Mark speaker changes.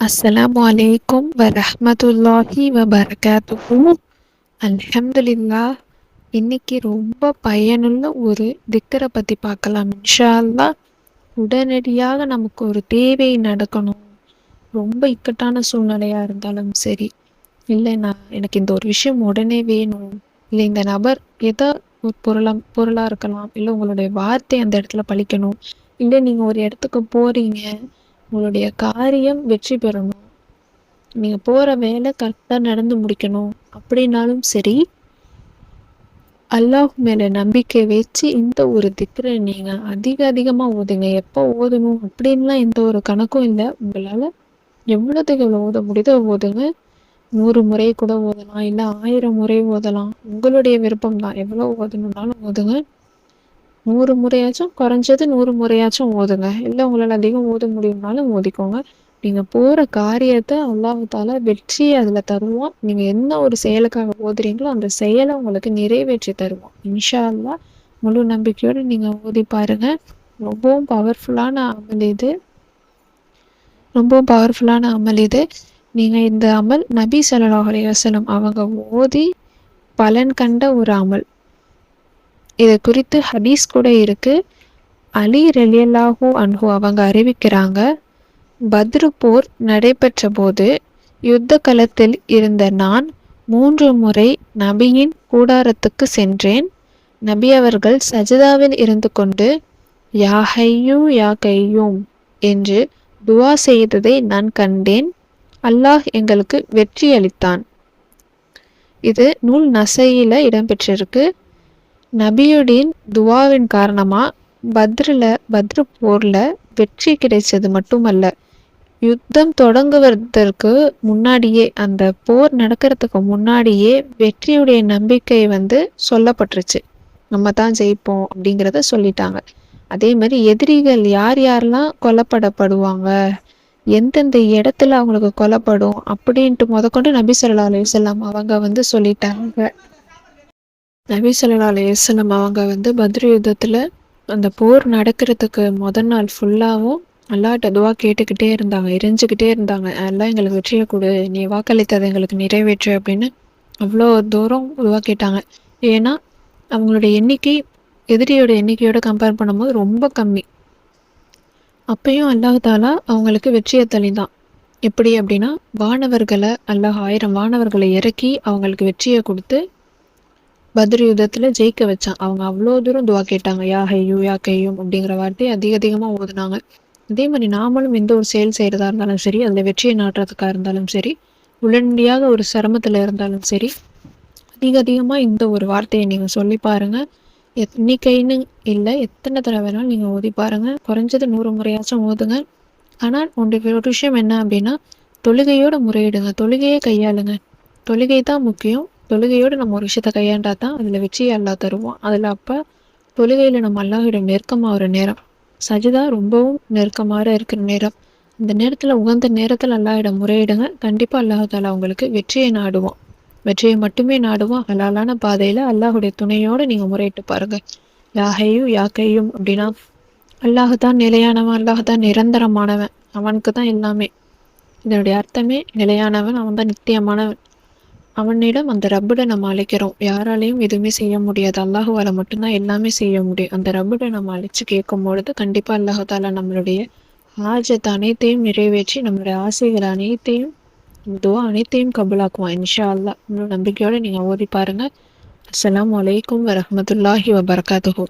Speaker 1: அஸ்ஸலாமு அலைக்கும் வரஹ்மத்துல்லாஹி வபரகாத்துஹு. அல்ஹம்துலில்லாஹ். இன்னைக்கு ரொம்ப பயனுள்ள ஒரு திக்ரை பற்றி பார்க்கலாம் இன்ஷா அல்லாஹ். உடனடியாக நமக்கு ஒரு தேவை நடக்கணும், ரொம்ப இக்கட்டான சூழ்நிலையாக இருந்தாலும் சரி, இல்லை எனக்கு இந்த ஒரு விஷயம் உடனே வேணும், இல்லை இந்த நபர் ஏதோ ஒரு பொருளாக இருக்கலாம், இல்லை உங்களுடைய வார்த்தை அந்த இடத்துல பழிக்கணும், இல்லை நீங்கள் ஒரு இடத்துக்கு போகிறீங்க, உங்களுடைய காரியம் வெற்றி பெறணும், நீங்கள் போகிற வேலை கரெக்டாக நடந்து முடிக்கணும் அப்படின்னாலும் சரி, அல்லாஹ் மேலே நம்பிக்கை வச்சு இந்த ஒரு திக்ரை நீங்கள் அதிகமாக ஓதுங்க. எப்போ ஓதணும் அப்படின்லாம் எந்த ஒரு கணக்கும் இல்லை. உங்களால் எவ்வளோத்துக்கு எவ்வளோ ஓத முடியுதோ ஓதுங்க. 100 முறை கூட ஓதலாம், இல்லை 1000 முறை ஓதலாம். உங்களுடைய விருப்பம் தான், எவ்வளோ ஓதணுன்னாலும் ஓதுங்க. 100 முறையாச்சும், குறைஞ்சது 100 முறையாச்சும் ஓதுங்க. இல்லை உங்களால் அதிகம் ஓத முடியும்னாலும் ஓதிக்கோங்க. நீங்கள் போகிற காரியத்தை அல்லாஹ் தாலா வெற்றியை அதில் தருவான். நீங்கள் என்ன ஒரு செயலுக்காக ஓதுறீங்களோ அந்த செயலை உங்களுக்கு நிறைவேற்றி தருவான் இன்ஷா அல்லாஹ். முழு நம்பிக்கையோடு நீங்கள் ஓதி பாருங்கள். ரொம்பவும் பவர்ஃபுல்லான அமல் இது. நீங்கள் இந்த அமல் நபி ஸல்லல்லாஹு அலைஹி வஸல்லம் அவங்க ஓதி பலன் கண்ட ஒரு அமல். இதை குறித்து ஹதீஸ் கூட இருக்கு. அலி ரலியல்லாஹு அன்ஹு அவங்க அறிவிக்கிறாங்க, பத்ரு போர் நடைபெற்ற போது யுத்த களத்தில் இருந்த நான் 3 முறை நபியின் கூடாரத்துக்கு சென்றேன். நபி அவர்கள் சஜிதாவில் இருந்து கொண்டு யா ஹையூ யா கையூம் என்று துவா செய்ததை நான் கண்டேன். அல்லாஹ் எங்களுக்கு வெற்றி அளித்தான். இது நூல் நசையில இடம்பெற்றிருக்கு. நபியுடைய துவாவின் காரணமா பத்ரு போர்ல வெற்றி கிடைச்சது மட்டுமல்ல, யுத்தம் தொடங்குவதற்கு முன்னாடியே, அந்த போர் நடக்கிறதுக்கு முன்னாடியே வெற்றியுடைய நம்பிக்கை சொல்லப்பட்டுருச்சு. நம்ம தான் ஜெயிப்போம் அப்படிங்கிறத சொல்லிட்டாங்க. அதே மாதிரி எதிரிகள் யாரெல்லாம் கொல்லப்படப்படுவாங்க, எந்தெந்த இடத்துல அவங்களுக்கு கொல்லப்படும் அப்படின்ட்டு முதற்கொண்டு நபி ஸல்லல்லாஹு அலைஹி வஸல்லம் அவங்க சொல்லிட்டாங்க. நபி ஸல்லல்லாஹு அலைஹி வஸல்லம் அவங்க பத்ரு யுத்தத்தில் அந்த போர் நடக்கிறதுக்கு முதல் நாள் ஃபுல்லாகவும் அல்லாஹ்ட்ட துவா கேட்டுக்கிட்டே இருந்தாங்க, எரிஞ்சுக்கிட்டே இருந்தாங்க. எல்லாம் எங்களுக்கு வெற்றியை கொடு, நீ வாக்களித்ததை எங்களுக்கு நிறைவேற்று அப்படின்னு அவ்வளோ தூரம் துவா கேட்டாங்க. ஏன்னா அவங்களுடைய எண்ணிக்கை எதிரியோட எண்ணிக்கையோட கம்பேர் பண்ணும்போது ரொம்ப கம்மி. அப்பயும் அல்லாஹ் தாலா அவங்களுக்கு வெற்றியை தளிதான். எப்படி அப்படின்னா, வானவர்களை அல்லாஹ் 1000 வானவர்களை இறக்கி அவங்களுக்கு வெற்றியை கொடுத்து பத்ரு யுத்தத்தில் ஜெயிக்க வச்சான். அவங்க அவ்வளோ தூரம் துவா கேட்டாங்க, யா ஹையூ யா கையூம் அப்படிங்கிற வார்த்தையை அதிகமாக ஓதுனாங்க. அதே மாதிரி நாமளும் எந்த ஒரு செயல் செய்கிறதா இருந்தாலும் சரி, அதில் வெற்றியை நாட்டுறதுக்காக இருந்தாலும் சரி, உடனடியாக ஒரு சிரமத்தில் இருந்தாலும் சரி, அதிகமாக இந்த ஒரு வார்த்தையை நீங்கள் சொல்லி பாருங்கள். எண்ணிக்கைன்னு இல்லை, எத்தனை தடவை வேணாலும் நீங்கள் ஓதி பாருங்கள். குறைஞ்சது 100 முறையாச்சும் ஓதுங்க. ஆனால் ஒரு விஷயம் என்ன அப்படின்னா, தொழுகையோட முறையிடுங்க, தொழுகையே கையாளுங்க. தொழுகை தான் முக்கியம். தொழுகையோடு நம்ம ஒரு விஷயத்தை கையாண்டா தான் அதில் வெற்றியை அல்லாஹ் தருவான். அதில் அப்போ தொழுகையில் நம்ம அல்லாஹ்விடம் நெருக்கமாக ஒரு நேரம், சஜிதா ரொம்பவும் நெருக்கமாக இருக்கிற நேரம். அந்த நேரத்தில் உகந்த நேரத்தில் அல்லாஹ்விடம் முறையிடுங்க. கண்டிப்பாக அல்லாஹ் தாலா உங்களுக்கு வெற்றியை நாடுவான். வெற்றியை மட்டுமே நாடுவான். ஹலாலான பாதையில் அல்லாஹுடைய துணையோடு நீங்கள் முறையிட்டு பாருங்கள். யா ஹையூ யா கையூம் அப்படின்னா, அல்லாஹ் தான் நிலையானவன், அல்லாஹ் தான் நிரந்தரமானவன், அவனுக்கு தான் எல்லாமே. இதனுடைய அர்த்தமே நிலையானவன், அவன் தான் நித்தியமானவன். அவனிடம், அந்த ரப்பிட நம்ம அழைக்கிறோம். யாராலையும் எதுவுமே செய்ய முடியாது, அல்லாஹுவால மட்டும்தான் எல்லாமே செய்ய முடியும். அந்த ரப்பிட நம்ம அழைச்சி கேட்கும் பொழுது கண்டிப்பாக அல்லாஹ் தாலா நம்மளுடைய ஹாஜத் அனைத்தையும் நிறைவேற்றி, நம்மளுடைய ஆசைகள் அனைத்தையும், துவா அனைத்தையும் கபூலாக்குவான் இன்ஷா அல்லாஹ். நம்பிக்கையோடு நீங்கள் ஓதி பாருங்கள். அஸ்ஸலாமு அலைக்கும் வரஹ்மத்துல்லாஹி வபரகாத்துஹு.